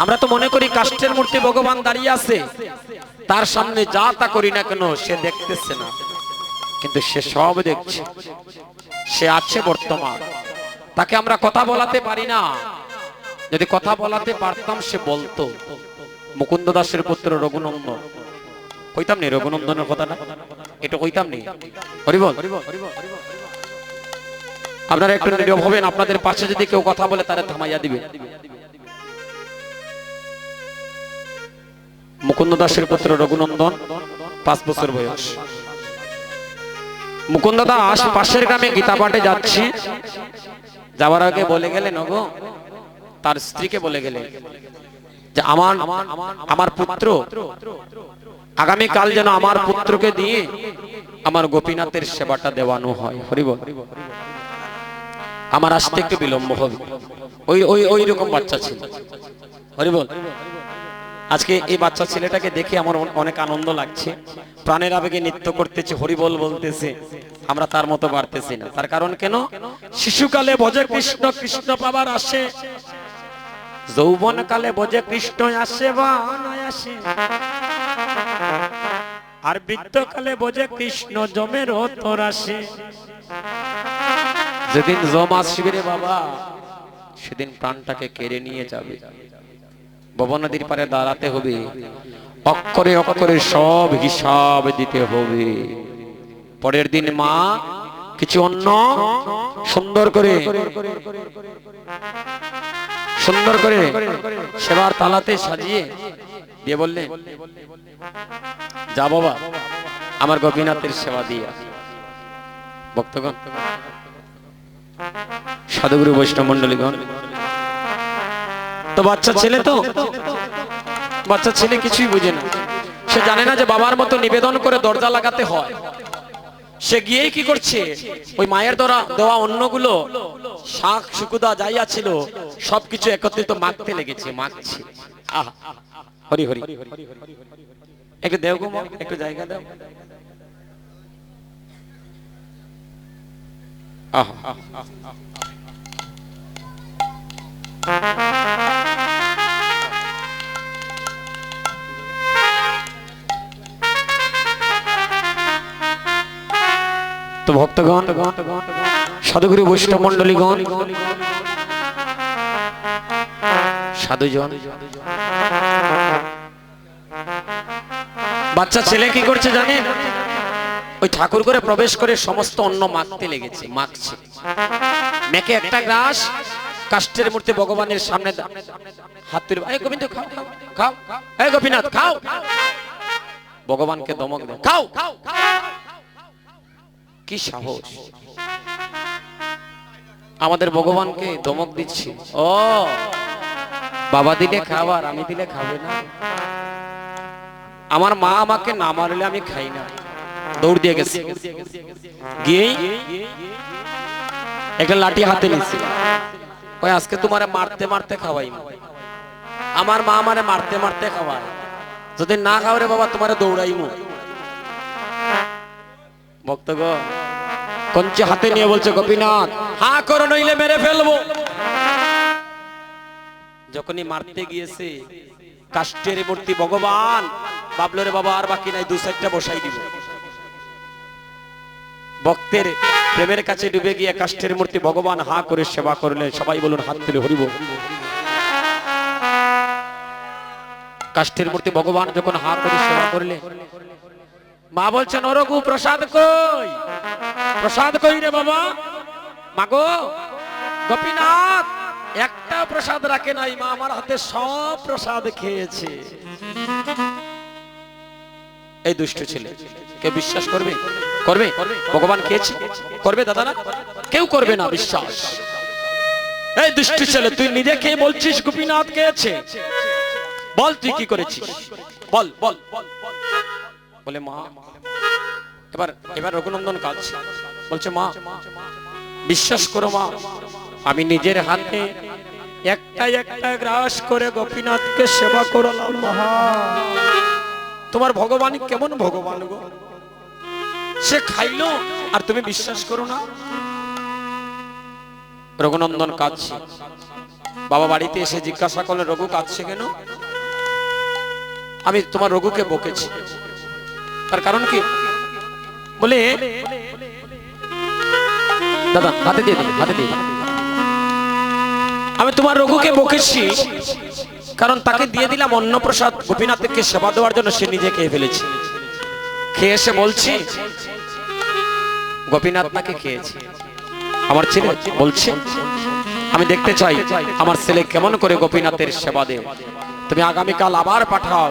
আমরা তো মনে করি কাষ্ঠের মূর্তি ভগবান দাঁড়িয়ে আছে, তার সামনে যা তা করি না কেন সে দেখতেছে না, কিন্তু সে সব দেখছে, সে আছে বর্তমান। তাকে আমরা কথা বলাতে পারি না, যদি কথা বলাতে পারতাম সে বলতো। মুকুন্দ দাসের পুত্র রঘুনন্দন, কইতাম নি রঘুনন্দনের কথাটা, এটা কইতাম নি? হরিবল। আপনারা একটু নীরব হবেন, আপনাদের পাশে যদি কেউ কথা বলে তারা থামাইয়া দিবে। মুকুন্দ দাসের পুত্র রঘুনন্দন, 5 বছর বয়স। মুকুন্দ দাস পাশের গ্রামে গীতা পাঠে যাচ্ছে, যাওয়ার আগে বলে গেলেন, ওগো, তার স্ত্রীকে বলে গেলেন যে আমার পুত্র আগামী কাল যেন আমার পুত্রকে দিয়ে আমার গোপীনাথের সেবাটা দেওয়ানো হয়। হরিবল। আমার আসতে একটু বিলম্ব হবে। ওই রকম বাচ্চা ছিল। হরিবল। আজকে এই বাচ্চা ছেলেটাকে দেখে আমার অনেক আনন্দ লাগছে, প্রাণের আবেগে নৃত্য করতেছে, হরিবল বলতেছে। আমরা তার মতো পারতেছি না। তার কারণ কেন? শিশুকালে ভজে কৃষ্ণ, কৃষ্ণ পাবার আসে, যৌবন কালে ভজে কৃষ্ণ আসে বা নয় আসে, আর বৃদ্ধকালে ভজে কৃষ্ণ জমের তোর আসে। যেদিন জম আসবে রে বাবা, সেদিন প্রাণটাকে কেড়ে নিয়ে যাবে। ভব নদীর পারে দাঁড়াতে হবে, অক্ষরে অক্ষরে সব হিসাব দিতে হবে। পরের দিন মা কিছু অন্ন সুন্দর করে সেবার তালাতে সাজিয়ে দিয়ে বললে, যা বাবা আমার গোপীনাথের সেবা দিয়ে। ভক্তগণ, সাধুগুরু বৈষ্ণব মন্ডলীগণ, তো বাচ্চা ছেলে কিছুই বুঝে না। সে জানে না যে বাবার মতো নিবেদন করে দরজা লাগাতে হয়। সে গিয়েই কি করছে, ওই মায়ের দেওয়া অন্নগুলো, শাক শুকুদা যাইয়া ছিল, সবকিছু একত্রিত মাখতে লেগেছে, মাখছে। আহা, হরি হরি, একটু দেও গো, একটু জায়গা দাও। আহা, তো ভক্তগণ, সাধুগুরু বৈষ্ণব মন্ডলীগণ, সাধুজন, বাচ্চা ছেলে কি করছে জানেন? ওই ঠাকুর করে প্রবেশ করে সমস্ত অন্ন মাখতে লেগেছে, মাখছে। মেখে একটা গ্রাস কাষ্ঠের মূর্তি ভগবানের সামনে হাত তুলে, এই গোবিন্দ খাও খাও, এই গোপীনাথ খাও। ভগবানকে দমক দেয়, খাও। কি সাহস! আমাদের ভগবানকে দমক দিচ্ছি। ও বাবা দিলে খাবার, আমি দিলে খাবে না। আমার মা আমাকে না মারলে আমি খাই না। দৌড় দিয়ে গেছে, গিয়েই একটা লাঠি হাতে নিয়েছি, ওই আজকে তোমার মারতে মারতে খাওয়াই। আমার মা আমারে মারতে মারতে খাওয়ায়, যদি না খাও রে বাবা তোমারে দৌড়াইমু। ভক্তগণ, কঞ্চি হাতে নিয়ে বলছে, গোপীনাথ হা করো নইলে মেরে ফেলবো। যখনই মারতে গিয়েছে, কাষ্ঠের মূর্তি ভগবান ভাবলো রে বাবা আর বাকি নাই, 2-4টা বসাই দিব। ভক্তের প্রেমের কাছে ডুবে গিয়ে কাষ্ঠের মূর্তি ভগবান হা করে সেবা করলেন। সবাই বলুন হাত তুলে হরিবল। কাষ্ঠের মূর্তি ভগবান যখন হা করে সেবা করলেন, মা বলছেন, অরঘু প্রসাদ কই? প্রসাদ কই রে বাবা? মাগো, গোপীনাথ একটা প্রসাদ রাখে নাই, মা আমার হাতে সব প্রসাদ খেয়েছে। এই দুষ্ট ছেলে কে বিশ্বাস করবে? করবে? ভগবান খেয়েছে? করবে দাদা? না, কেউ করবে না বিশ্বাস। এই দুষ্ট ছেলে, তুই নিজে খেয়ে বলছিস গোপীনাথ খেয়েছে, বল তুই কি করেছিস, বল বল। বলে মা, এবার রঘুনন্দন কাঁদছে, বলছে মা বিশ্বাস করো মা, আমি নিজের হাতে একটা গ্রাস করে গোপীনাথকে সেবা করলাম। মহা, তোমার ভগবান কেমন ভগবান গো, সে খাইলো আর তুমি বিশ্বাস করো না। রঘুনন্দন কাঁদছে, বাবা বাড়িতে এসে জিজ্ঞাসা করলে রঘু কাঁদছে কেন? আমি তোমার রঘুকে বকেছি। তার কারণ কি? বলে দাদা হাতে দিয়ে দিন, হাতে দিয়ে দিন। আমি তোমার রঘুকে বকেছি কারণ তাকে দিয়ে দিলাম অন্নপ্রসাদ গোপীনাথকে সেবা দেওয়ার জন্য, সে নিজে খেয়ে ফেলেছে। খেয়ে এসে বলছি গোপীনাথ নাকি খেয়েছে। আমার ছেলে বলছে আমি দেখতে চাই আমার ছেলে কেমন করে গোপীনাথের সেবা দেয়। তুমি আগামীকাল আবার পাঠাও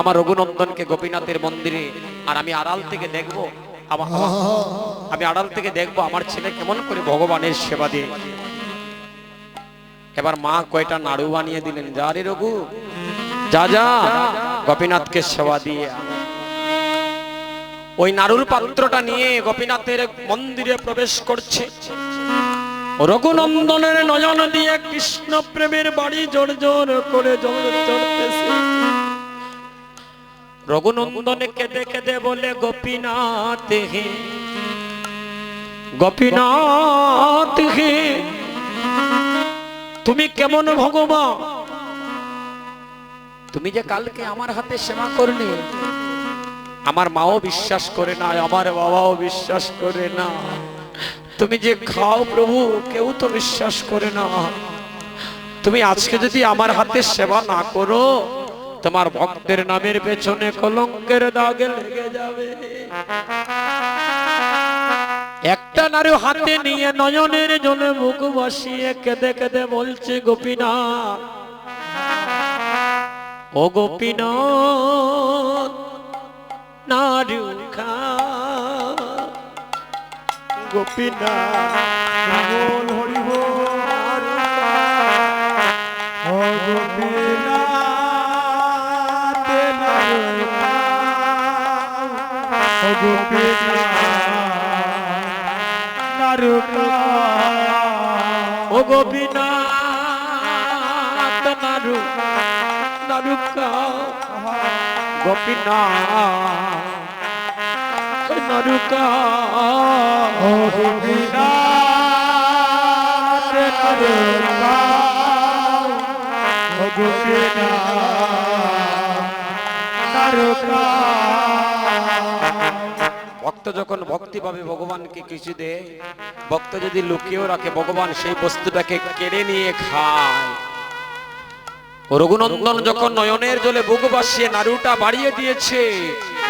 আমার রঘুনন্দনকে গোপীনাথের মন্দিরে, আর আমি আড়াল থেকে দেখবো আমার ছেলে কেমন করে ভগবানের সেবা দেয়। এবার মা কয়টা নাড়ু বানিয়ে দিলেন, যা রে রঘু যা যা গোপীনাথকে সেবা দিয়ে। ওই নাড়ুর পাত্রটা নিয়ে গোপীনাথের মন্দিরে প্রবেশ করছে। রঘুনন্দনের নয়ন দিয়ে কৃষ্ণ প্রেমের বাড়ি জোর জোর করে চড়তেছে। রঘুনন্দনে কেঁদে কেঁদে বলে গোপীনাথ হে, গোপীনাথ হে, তুমি কেমন ভগবান? তুমি যে কালকে আমার হাতে সেবা করলে, আমার মাও বিশ্বাস করে না, আমার বাবাও বিশ্বাস করে না। তুমি যে খাও প্রভু, কেউ তো বিশ্বাস করে না। তুমি আজকে যদি আমার হাতে সেবা না করো, তোমার ভক্তের নামের পেছনে কলঙ্কের দাগে লেগে যাবে। একটা নাড়ু হাতে নিয়ে নয়নের জলে মুখ বসিয়ে কেঁদে কেঁদে বলছে গোপীনাথ, ও গোপীনাথ নাড়ু খা। গোপীনাথ বল হরি বল, ও গোপীনাথ নাড়ু খা, ও গোপীনাথ নাড়ু খা, ও গোপীনাথ নাড়ু নাড়ু খা, গোপীনাথ নাড়ু খা, ও গোপীনাথ নাড়ু খা, ও গোপীনাথ নাড়ু খা। ভক্ত যখন ভক্তি পাবে ভগবানকে কিছু দেয়, ভক্ত যদি লুকিয়েও রাখে ভগবান সেই বস্তুটাকে কেড়ে নিয়ে খায়। রঘুনন্দন যখন নয়নের জলে বুক ভাসিয়ে নাড়ুটা বাড়িয়ে দিয়েছে,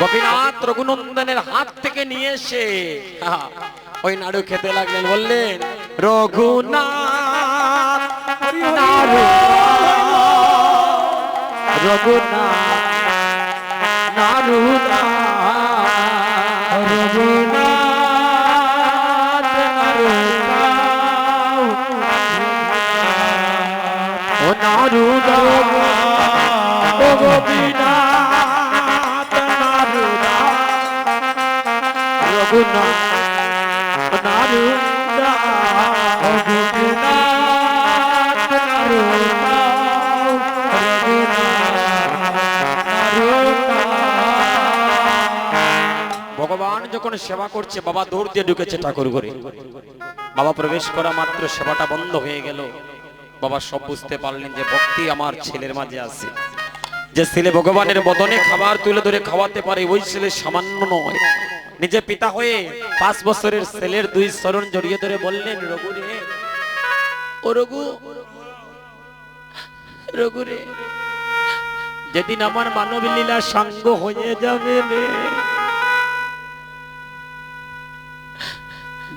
গোপীনাথ রঘুনন্দনের হাত থেকে নিয়ে এসে ওই নাড়ু খেতে লাগলেন। বললেন রঘুনাথ নাড়ু, রঘুনাথ নাড়ু, রঘুনাথ নাড়ু, ও নাড়ু ও গোপীনাথ নাড়ু, রঘুনাথ নাড়ু, ও গোপীনাথ নাড়ু, ভগবান যখন সেবা করছে, বাবা দৌড় দিয়ে ঢুকেছে ঠাকুর ঘরে। বাবা প্রবেশ করা মাত্র সেবাটা বন্ধ হয়ে গেল। বাবা সব বুঝতে পারলেন যে ভক্তি আমার ছেলের মাঝে আছে। যে ছেলে ভগবানের বদনে খাবার তুলে ধরে খাওয়াতে পারে, ওই ছেলে সামান্য নয়। নিজে পিতা হয়ে 5 বছরের ছেলের 2 চরণ জড়িয়ে ধরে বললেন, রঘু রে, ও রঘু, রঘু রে, যেদিন আমার মানব লীলা সাঙ্গ হয়ে যাবে রে,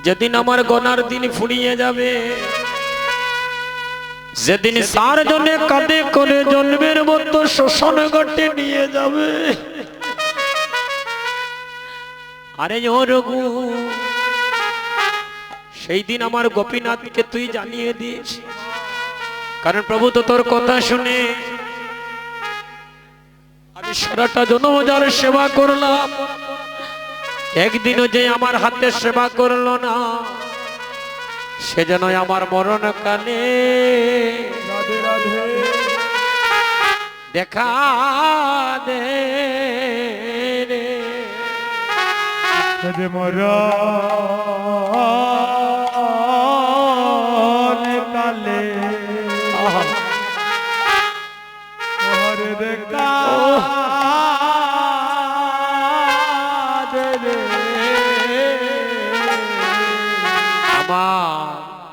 যেদিন আমার গনার দিন ফুরিয়ে যাবে, যেদিন 4 জনে কাঁধে করে জন্মের মতো শোষণ ঘটে নিয়ে যাবে, আরে ও রঘু, সেই দিন আমার গোপীনাথকে তুই জানিয়ে দিস। কারণ প্রভু তো তোর কথা শুনে আমি সারাটা জন্ম যার সেবা করলাম, একদিনও যে আমার হাতে সেবা করলো না, সে যেন আমার মরণ কালে দেখা দে রে, মরণ কালে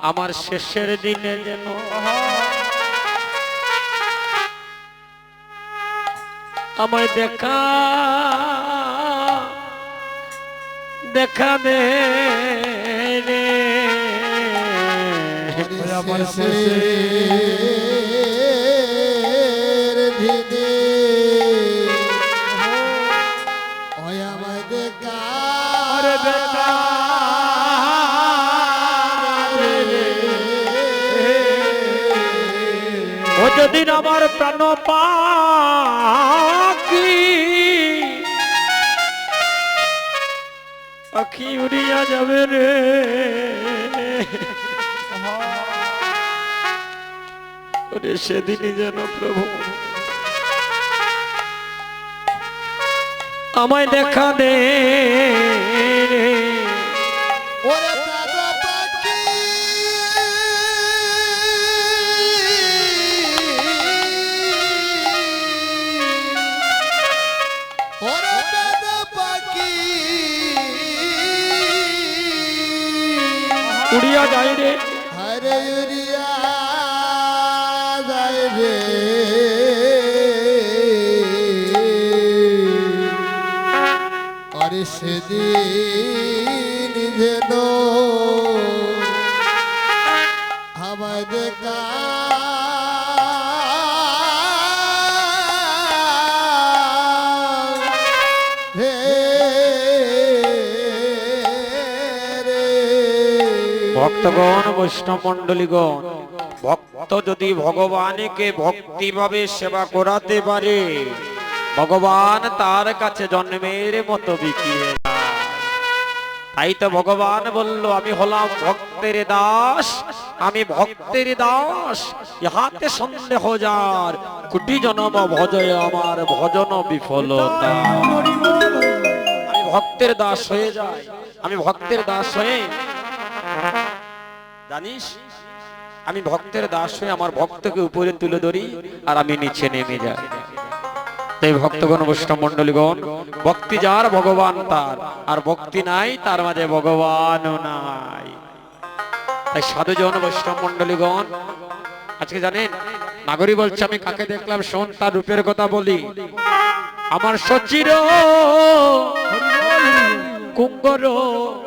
আমার শেষের দিনে যেন আমায় দেখা দে রে আমার শেষের দিনে ওই আমায় দেখা ও যেদিন আমার প্রাণ পাখি পাখি উড়িয়া যাবে রে ওরে সেদিনই যেন প্রভু আমায় দেখা দে ওরে দাদা পাখি ওরে দাদা পাখি উড়িয়া যায় রে হরে উড়িয়া যায় রে আরে সেদিন যেন আমায় দেখা হে রে ভক্তগণ বৈষ্ণব মন্ডলীগণ ভক্ত যদি ভগবানকে ভক্তিভাবে সেবা করাতে পারে ভগবান তার কাছে জন্মের মতো বিকিয়ে যায়। তাই তো ভগবান বলল আমি হলাম ভক্তের দাস আমি ভক্তের দাস ইহাতে সন্দেহ যার কোটি জনম ভজয় আমার ভজন বিফলতা আমি ভক্তের দাস হয়ে যাই আমি ভক্তের দাস হয়ে জানিস আমি ভক্তের দাস হয়ে আমার ভক্তকে উপরে তুলে ধরি আর আমি নিচে নেমে যাই তাই ভক্তগণ বৈষ্ণব মন্ডলীগণ ভক্তি যার ভগবান তার আর ভক্তি নাই তার মাঝে ভগবানও নাই তাই সাধুজন বৈষ্ণব মন্ডলীগণ আজকে জানেন নাগরী বলছে আমি কাকে দেখলাম শোন তার রূপের কথা বলি আমার সচির কুঙ্গর